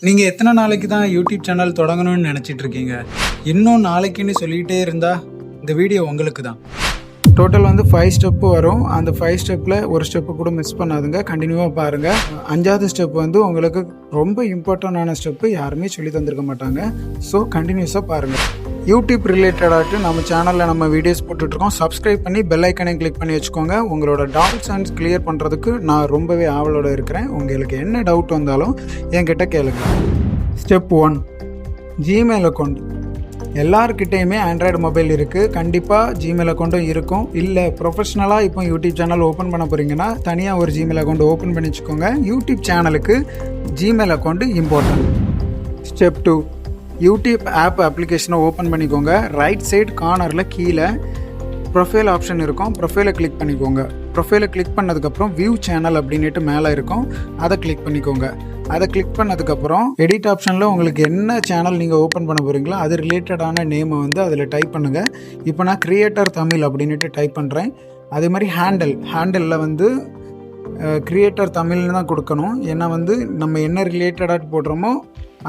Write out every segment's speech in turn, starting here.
நீங்கள் எத்தனை நாளைக்கு தான் யூடியூப் சேனல் தொடங்கணும்னு நினச்சிட்டு இருக்கீங்க? இன்னும் நாளைக்குன்னு சொல்லிகிட்டே இருந்தால் இந்த வீடியோ உங்களுக்கு தான். டோட்டல் வந்து 5 ஸ்டெப்பு வரும். அந்த 5 ஸ்டெப்பில் ஒரு ஸ்டெப்பு கூட மிஸ் பண்ணாதுங்க, கண்டினியூவாக பாருங்கள். 5வது ஸ்டெப் வந்து உங்களுக்கு ரொம்ப இம்பார்ட்டண்டான ஸ்டெப்பு, யாருமே சொல்லி தந்திருக்க மாட்டாங்க. ஸோ கண்டினியூஸாக பாருங்கள். யூடியூப் ரிலேட்டடாகிட்டு நம்ம சேனலில் நம்ம வீடியோஸ் போட்டுட்ருக்கோம். சப்ஸ்கிரைப் பண்ணி பெல் ஐக்கனையும் கிளிக் பண்ணி வச்சுக்கோங்க. உங்களோட டவுட்ஸ் அண்ட் கிளியர் பண்ணுறதுக்கு நான் ரொம்பவே ஆவலோடு இருக்கிறேன். உங்களுக்கு என்ன டவுட் வந்தாலும் என்கிட்ட கேளுங்க. Step 1, Gmail account. எல்லாருக்கிட்டேயுமே ஆண்ட்ராய்டு மொபைல் இருக்குது. கண்டிப்பாக ஜிமெயில் அக்கௌண்ட்டும் இருக்கும். இல்லை ப்ரொஃபஷ்னலாக இப்போ யூடியூப் சேனல் ஓப்பன் பண்ண போகிறீங்கன்னா தனியாக ஒரு ஜிமெயில் அக்கௌண்ட் ஓப்பன் பண்ணி வச்சுக்கோங்க. யூடியூப் சேனலுக்கு Gmail account important. Step 2, YouTube app அப்ளிகேஷனை ஓப்பன் பண்ணிக்கோங்க. ரைட் சைடு கார்னரில் கீழே ப்ரொஃபைல் ஆப்ஷன் இருக்கும். ப்ரொஃபைலை கிளிக் பண்ணிக்கோங்க. ப்ரொஃபைலை கிளிக் பண்ணதுக்கப்புறம் வியூ சேனல் அப்படின்ட்டு மேலே இருக்கும், அதை கிளிக் பண்ணிக்கோங்க. அதை கிளிக் பண்ணதுக்கப்புறம் எடிட் ஆப்ஷனில் உங்களுக்கு என்ன சேனல் நீங்கள் ஓப்பன் பண்ண போகிறீங்களோ அது ரிலேட்டடான நேமை வந்து அதில் டைப் பண்ணுங்கள். இப்போ நான் கிரியேட்டர் தமிழ் அப்படின்ட்டு டைப் பண்ணுறேன். அதே மாதிரி ஹேண்டலில் வந்து கிரியேட்டர் தமிழ்னு தான் கொடுக்கணும். ஏன்னா வந்து நம்ம என்ன ரிலேட்டடாக போடுறோமோ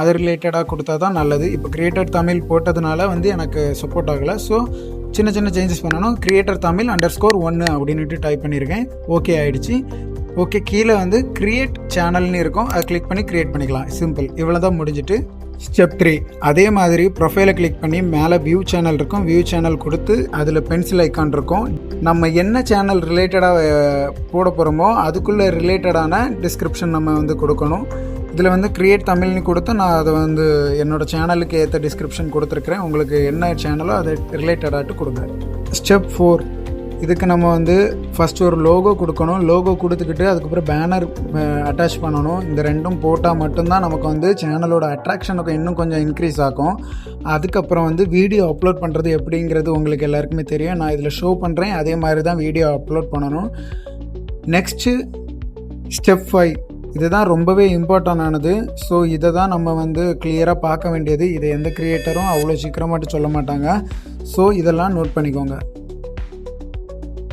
அது ரிலேட்டடாக கொடுத்தா தான் நல்லது. இப்போ கிரியேட்டர் தமிழ் போட்டதுனால வந்து எனக்கு சப்போர்ட் ஆகலை. ஸோ சின்ன சின்ன சேஞ்சஸ் பண்ணணும். கிரியேட்டர் தமிழ் _1 அப்படின்ட்டு டைப் பண்ணியிருக்கேன். ஓகே ஆகிடுச்சு. ஓகே, கீழே வந்து கிரியேட் சேனல்னு இருக்கும், அதை கிளிக் பண்ணி கிரியேட் பண்ணிக்கலாம். சிம்பிள், இவ்வளோ தான் முடிஞ்சிட்டு. ஸ்டெப் 3, அதே மாதிரி ப்ரொஃபைலை கிளிக் பண்ணி மேலே வியூ சேனல் இருக்கும். வியூ சேனல் கொடுத்து அதில் பென்சில் ஐக்கான் இருக்கும். நம்ம என்ன சேனல் ரிலேட்டடாக போட போகிறோமோ அதுக்குள்ளே ரிலேட்டடான டிஸ்கிரிப்ஷன் நம்ம வந்து கொடுக்கணும். இதில் வந்து கிரியேட் தமிழ்னு கொடுத்து நான் அதை வந்து என்னோடய சேனலுக்கு ஏற்ற டிஸ்கிரிப்ஷன் கொடுத்துருக்குறேன். உங்களுக்கு என்ன சேனலோ அதை ரிலேட்டடாகிட்டு கொடுங்க. ஸ்டெப் 4, இதுக்கு நம்ம வந்து ஃபஸ்ட்டு ஒரு லோகோ கொடுக்கணும். லோகோ கொடுத்துக்கிட்டு அதுக்கப்புறம் பேனர் அட்டாச் பண்ணணும். இந்த ரெண்டும் போட்டால் மட்டும்தான் நமக்கு வந்து சேனலோட அட்ராக்ஷனுக்கு இன்னும் கொஞ்சம் இன்க்ரீஸ் ஆகும். அதுக்கப்புறம் வந்து வீடியோ அப்லோட் பண்ணுறது எப்படிங்கிறது உங்களுக்கு எல்லாருக்குமே தெரியும். நான் இதில் ஷோ பண்ணுறேன், அதே மாதிரி தான் வீடியோ அப்லோட் பண்ணணும். நெக்ஸ்ட்டு ஸ்டெப் 5, இதுதான் ரொம்பவே இம்பார்ட்டண்டானது. ஸோ இதை தான் நம்ம வந்து கிளியராக பார்க்க வேண்டியது. இதை எந்த கிரியேட்டரும் அவ்வளோ சீக்கிரமாட்டு சொல்ல மாட்டாங்க. ஸோ இதெல்லாம் நோட் பண்ணிக்கோங்க.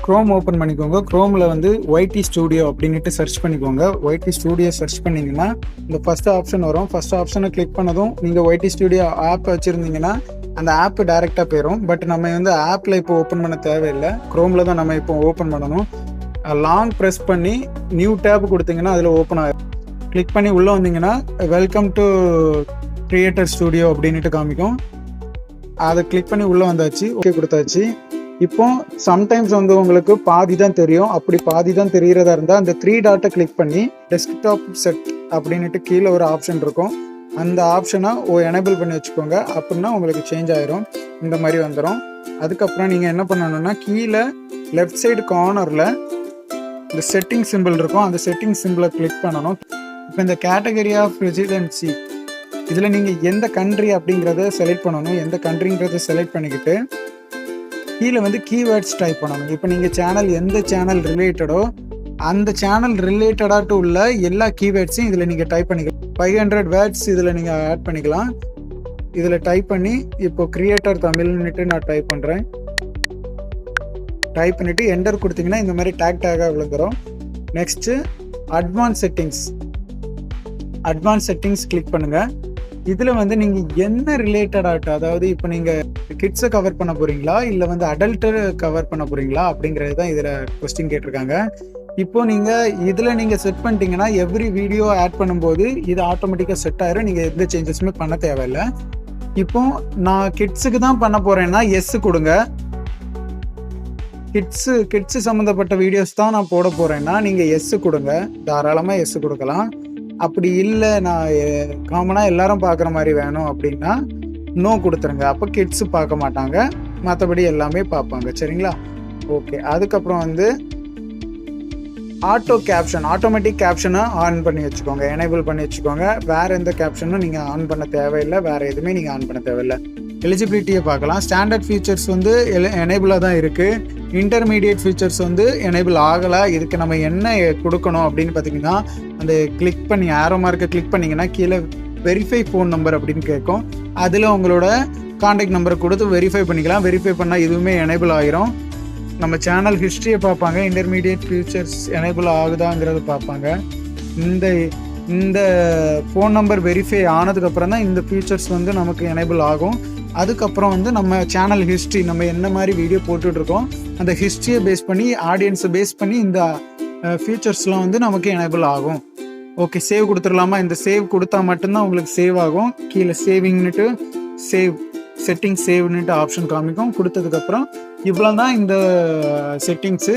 க்ரோம் ஓப்பன் பண்ணிக்கோங்க. க்ரோமில் வந்து YT ஸ்டூடியோ அப்படின்ட்டு சர்ச் பண்ணிக்கோங்க. YT ஸ்டூடியோ சர்ச் பண்ணிங்கன்னா இந்த ஃபஸ்ட்டு ஆப்ஷன் வரும். ஃபஸ்ட் ஆப்ஷனை கிளிக் பண்ணதும் நீங்கள் YT ஸ்டூடியோ ஆப் வச்சுருந்தீங்கன்னா அந்த ஆப் டைரெக்டாக போயிடும். பட் நம்ம வந்து ஆப்பில் இப்போ ஓப்பன் பண்ண தேவையில்லை. க்ரோமில் தான் நம்ம இப்போ ஓப்பன் பண்ணணும். லாங் ப்ரெஸ் பண்ணி நியூ டேப் கொடுத்தீங்கன்னா அதில் ஓப்பன் ஆகும். கிளிக் பண்ணி உள்ளே வந்தீங்கன்னா வெல்கம் டு கிரியேட்டர் ஸ்டூடியோ அப்படின்ட்டு காமிக்கும். அதை கிளிக் பண்ணி உள்ளே வந்தாச்சு. ஓகே கொடுத்தாச்சு. இப்போ சம்டைம்ஸ் வந்து உங்களுக்கு பாதி தான் தெரியும். அப்படி பாதி தான் தெரிகிறதா இருந்தால் அந்த 3 டாட்டை கிளிக் பண்ணி டெஸ்க்டாப் செட் அப்படின்ட்டு கீழே ஒரு ஆப்ஷன் இருக்கும். அந்த ஆப்ஷனை எனேபிள் பண்ணி வச்சுக்கோங்க. அப்படின்னா உங்களுக்கு சேஞ்ச் ஆயிரும், இந்த மாதிரி வந்துடும். அதுக்கப்புறம் நீங்கள் என்ன பண்ணணும்னா கீழே லெஃப்ட் சைடு கார்னரில் இந்த செட்டிங் சிம்பிள் இருக்கும். அந்த செட்டிங் சிம்பிளை கிளிக் பண்ணணும். இப்போ இந்த கேட்டகரி ஆஃப் ரெசிடென்சி இதில் நீங்கள் எந்த கண்ட்ரி அப்படிங்கிறத செலக்ட் பண்ணணும். எந்த கண்ட்ரிங்கிறத செலக்ட் பண்ணிக்கிட்டு கீழே வந்து கீவேர்ட்ஸ் டைப் பண்ணணும். இப்போ நீங்கள் சேனல் எந்த சேனல் ரிலேட்டடோ அந்த சேனல் ரிலேட்டடாக உள்ள எல்லா கீவேர்ட்ஸையும் இதில் நீங்கள் டைப் பண்ணிக்கலாம். 500 வேர்ட்ஸ் இதில் நீங்கள் ஆட் பண்ணிக்கலாம். இதில் டைப் பண்ணி இப்போ கிரியேட்டர் தமிழ்னுட்டு நான் டைப் பண்ணுறேன். டைப் பண்ணிவிட்டு என்டர் கொடுத்தீங்கன்னா இந்த மாதிரி டேக்காக விழுந்துடும். நெக்ஸ்ட்டு அட்வான்ஸ் செட்டிங்ஸ் கிளிக் பண்ணுங்கள். இதில் வந்து நீங்கள் என்ன ரிலேட்டடாகிட்டு, அதாவது இப்போ நீங்கள் கிட்ஸை கவர் பண்ண போகிறீங்களா இல்லை வந்து அடல்ட்டை கவர் பண்ண போகிறீங்களா அப்படிங்கிறது தான் இதில் கொஸ்டின் கேட்டிருக்காங்க. இப்போது நீங்கள் செட் பண்ணிட்டீங்கன்னா எவ்ரி வீடியோ ஆட் பண்ணும்போது இது ஆட்டோமேட்டிக்காக செட் ஆயிரும். நீங்கள் எந்த சேஞ்சஸுமே பண்ண தேவையில்லை. இப்போது நான் கிட்ஸுக்கு தான் பண்ண போகிறேன்னா எஸ் கொடுங்க. கிட்ஸு சம்மந்தப்பட்ட வீடியோஸ் தான் நான் போட போகிறேன்னா நீங்கள் எஸ் கொடுங்க. தாராளமாக எஸ் கொடுக்கலாம். அப்படி இல்லை நான் காமனாக எல்லாரும் பார்க்குற மாதிரி வேணும் அப்படின்னா நோ கொடுத்துருங்க. அப்போ கிட்ஸு பார்க்க மாட்டாங்க, மற்றபடி எல்லாமே பார்ப்பாங்க. சரிங்களா? ஓகே. அதுக்கப்புறம் வந்து ஆட்டோமேட்டிக் கேப்ஷனை ஆன் பண்ணி வச்சுக்கோங்க, எனேபிள் பண்ணி வச்சுக்கோங்க. வேறு எந்த கேப்ஷனும் நீங்கள் ஆன் பண்ண தேவையில்லை. வேறு எதுவுமே நீங்கள் ஆன் பண்ண தேவையில்லை. எலிஜிபிலிட்டியை பார்க்கலாம். ஸ்டாண்டர்ட் ஃபீச்சர்ஸ் வந்து எனேபிளாக தான் இருக்குது. இன்டர்மீடியட் ஃபீச்சர்ஸ் வந்து எனேபிள் ஆகலை. இதுக்கு நம்ம என்ன கொடுக்கணும் அப்படின்னு பார்த்தீங்கன்னா அந்த கிளிக் பண்ணி ஆரோ மார்க்கை கிளிக் பண்ணிங்கன்னா கீழே வெரிஃபை ஃபோன் நம்பர் அப்படின்னு கேட்கும். அதில் உங்களோட கான்டாக்ட் நம்பரை கொடுத்து வெரிஃபை பண்ணிக்கலாம். வெரிஃபை பண்ணால் இதுவுமே எனேபிள் ஆகிரும். நம்ம சேனல் ஹிஸ்ட்ரியை பார்ப்பாங்க. இன்டர்மீடியட் ஃபீச்சர்ஸ் எனேபிள் ஆகுதாங்கிறது பார்ப்பாங்க. இந்த இந்த ஃபோன் நம்பர் வெரிஃபை ஆனதுக்கப்புறம் தான் இந்த ஃபீச்சர்ஸ் வந்து நமக்கு எனேபிள் ஆகும். அதுக்கப்புறம் வந்து நம்ம சேனல் ஹிஸ்ட்ரி, நம்ம என்ன மாதிரி வீடியோ போட்டுட்ருக்கோம் அந்த ஹிஸ்ட்ரியை பேஸ் பண்ணி, ஆடியன்ஸை பேஸ் பண்ணி இந்த ஃபீச்சர்ஸ்லாம் வந்து நமக்கு எனேபிள் ஆகும். ஓகே, சேவ் கொடுத்துடலாமா? இந்த சேவ் கொடுத்தா மட்டும்தான் உங்களுக்கு சேவ் ஆகும். கீழே சேவிங்னுட்டு செட்டிங் சேவ்னுட்டு ஆப்ஷன் காமிக்கும். கொடுத்ததுக்கப்புறம் இவ்வளோ தான் இந்த செட்டிங்ஸு.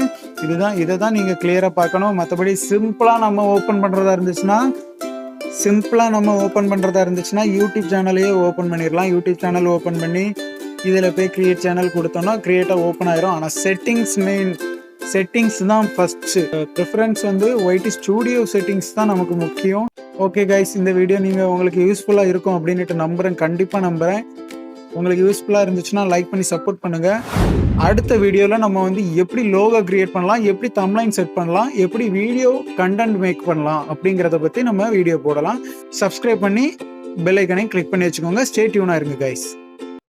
இதை தான் நீங்கள் கிளியராக பார்க்கணும். மற்றபடி சிம்பிளாக நம்ம ஓப்பன் பண்ணுறதா இருந்துச்சுன்னா யூடியூப் சேனலையே ஓப்பன் பண்ணிடலாம். யூடியூப் சேனல் ஓப்பன் பண்ணி இதில் போய் கிரியேட் சேனல் கொடுத்தோன்னா கிரியேட்டாக ஓப்பன் ஆயிரும். ஆனால் செட்டிங்ஸ் தான் ஃபஸ்ட்டு ப்ரிஃபரன்ஸ். வந்து ஒய்டி ஸ்டூடியோ செட்டிங்ஸ் தான் நமக்கு முக்கியம். ஓகே கைஸ், இந்த வீடியோ உங்களுக்கு யூஸ்ஃபுல்லாக இருக்கும் அப்படின்ட்டு கண்டிப்பாக நம்புகிறேன். உங்களுக்கு யூஸ்ஃபுல்லாக இருந்துச்சுன்னா லைக் பண்ணி சப்போர்ட் பண்ணுங்கள். அடுத்த வீடியோவில் நம்ம வந்து எப்படி லோகோ கிரியேட் பண்ணலாம், எப்படி தம்ப்லைன் செட் பண்ணலாம், எப்படி வீடியோ கண்டென்ட் மேக் பண்ணலாம் அப்படிங்கிறத பற்றி நம்ம வீடியோ போடலாம். சப்ஸ்கிரைப் பண்ணி பெல் ஐக்கனை கிளிக் பண்ணி வச்சுக்கோங்க. ஸ்டே டியூனாக இருங்க கைஸ்.